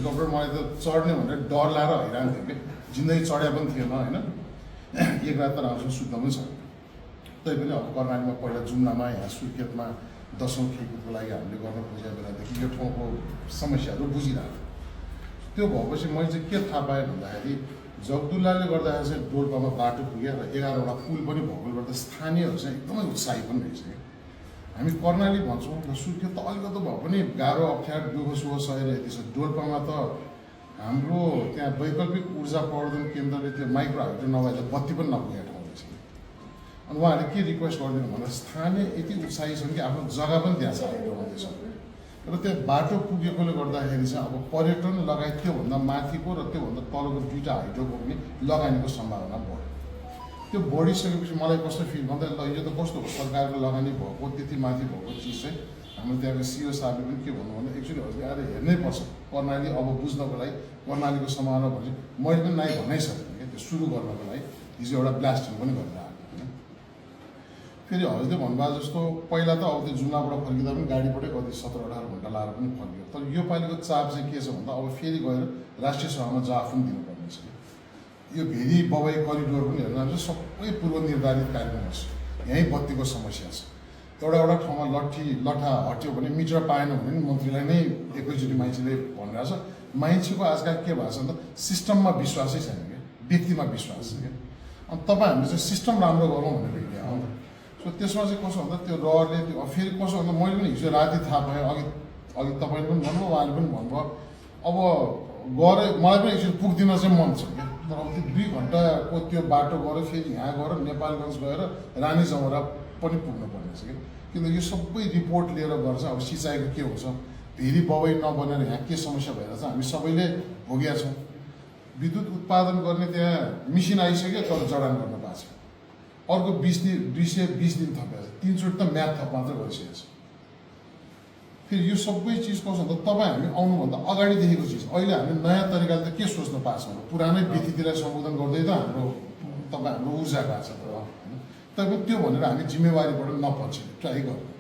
Helicopter मलाई त चढ्ने भनेर डर लाएर हैरान थियो कि जिन्दगी चढ्या पनि थिएन होइन। एक रात त राम्रोसँग सुत्न पनि सक्यो। तैपनि अब कर्णालीमा पहिला जुम्लामा यहाँ सुर्खेतमा दशौँ खेलकुदको लागि हामीले गर्न खोजेको बेलादेखि यो ठाउँको समस्याहरू बुझिरहेको त्यो भएपछि मैले चाहिँ के थाहा पाएँ भन्दाखेरि जगदुल्लाले गर्दाखेरि चाहिँ डोल्पामा बाटो पुग्यो र 11वटा पुल पनि भएकोले गर्दा स्थानीयहरू चाहिँ एकदमै उत्साही पनि रहेछ क्या। हामी कर्णाली भन्छौँ र सुर्खेत त अलिकति भए पनि गाह्रो अप्ठ्यारो दुःख सुख सहेर यति छ। डोल्पामा त हाम्रो त्यहाँ वैकल्पिक ऊर्जा प्रवर्धन केन्द्रले त्यो माइक्रो हाइड्रो नभए त बत्ती पनि नपुगेको ठाउँ रहेछ। अनि उहाँहरूले के रिक्वेस्ट गरिदिनु भन्दा स्थानीय यति उत्साही छन् कि आफ्नो जग्गा पनि त्यहाँ छ हाइड्रो हुँदैछ र त्यो बाटो पुगेकोले गर्दाखेरि चाहिँ अब पर्यटन लगायत त्योभन्दा माथिको र त्योभन्दा तलको दुईवटा हाइड्रोको पनि लगानीको सम्भावना बढ्यो। त्यो बढिसकेपछि मलाई कस्तो फिल भन्दा ल यो त कस्तो हो सरकारको लगानी भएको त्यति माथि भएको चिज चाहिँ हाम्रो त्यहाँको सिओ साहबले पनि के भन्नु भन्दा एक्चुअली हजुर आएर हेर्नै पर्छ कर्णाली अब बुझ्नको लागि कर्णालीको सम्भावना भने मैले पनि नाइ भनाइसकेँ क्या त्यो सुरु गर्नको लागि हिजो एउटा ब्लास्टिङ पनि गरेर आएको होइन। फेरि हजुरले भन्नुभयो जस्तो पहिला त अब त्यो जुम्लाबाट फर्किँदा पनि गाडीबाटै कति 17-18 घन्टा लाएर पनि फर्कियो। तर यो पालिको चाप चाहिँ के छ भन्दा अब फेरि गएर राष्ट्रिय सभामा जवाफ पनि दिनुपर्ने छ। यो भेरी बबाई करिडोर पनि हेर्नु जान्छ सबै पूर्व निर्धारित कार्यक्रम छ। यहीँ बत्तीको समस्या छ। एउटा ठाउँमा लट्ठा हट्यो भने मिटर पाएन भने नि मन्त्रीलाई नै एकैचोटि मान्छेले भनिरहेछ। मान्छेको आजकल के भएको छ भन्दा सिस्टममा विश्वासै छैन क्या, व्यक्तिमा विश्वास छ क्या। अनि तपाईँ हामीले चाहिँ सिस्टम राम्रो गरौँ भनेर हिँड्यो हो। सो त्यसमा चाहिँ कसो भन्दा त्यो रहरले त्यो फेरि कसो भन्दा मैले पनि हिजो राति थाहा पाएँ। अघि तपाईँले पनि भन्नुभयो उहाँले पनि भन्नुभयो अब गएर मलाई पनि एकचोटि पुग्दिन चाहिँ मन छ क्या। तर अब त्यो 2 घन्टाको त्यो बाटो गएर फेरि यहाँ गएर नेपालगञ्ज गएर रानी जमरा पनि पुग्नुपर्ने छ क्या। किन यो सबै रिपोर्ट लिएर गर्छ अब सिँचाइको के हुन्छ भेरी बबाई नबनेर यहाँ के समस्या भइरहेछ हामी सबैले भोगेका छौँ। विद्युत उत्पादन गर्ने त्यहाँ मिसिन आइसक्यो तर जडान गर्न पाएको छ। अर्को 220 दिन थपेको छ। 3 चोटि त म्याथ थप मात्र गरिसकेको छ। फेरि यो सबै चिज कसो भन्दा तपाईँ हामी आउनुभन्दा अगाडि देखेको चिज अहिले हामीले नयाँ तरिकाले त के सोच्न पाएको छ पुरानै व्यतिथिलाई सम्बोधन गर्दै त हाम्रो तपाईँ हाम्रो ऊर्जा गएको छ। तर त्यो भनेर हामी जिम्मेवारीबाट नपर्छ ट्राई गर्नु।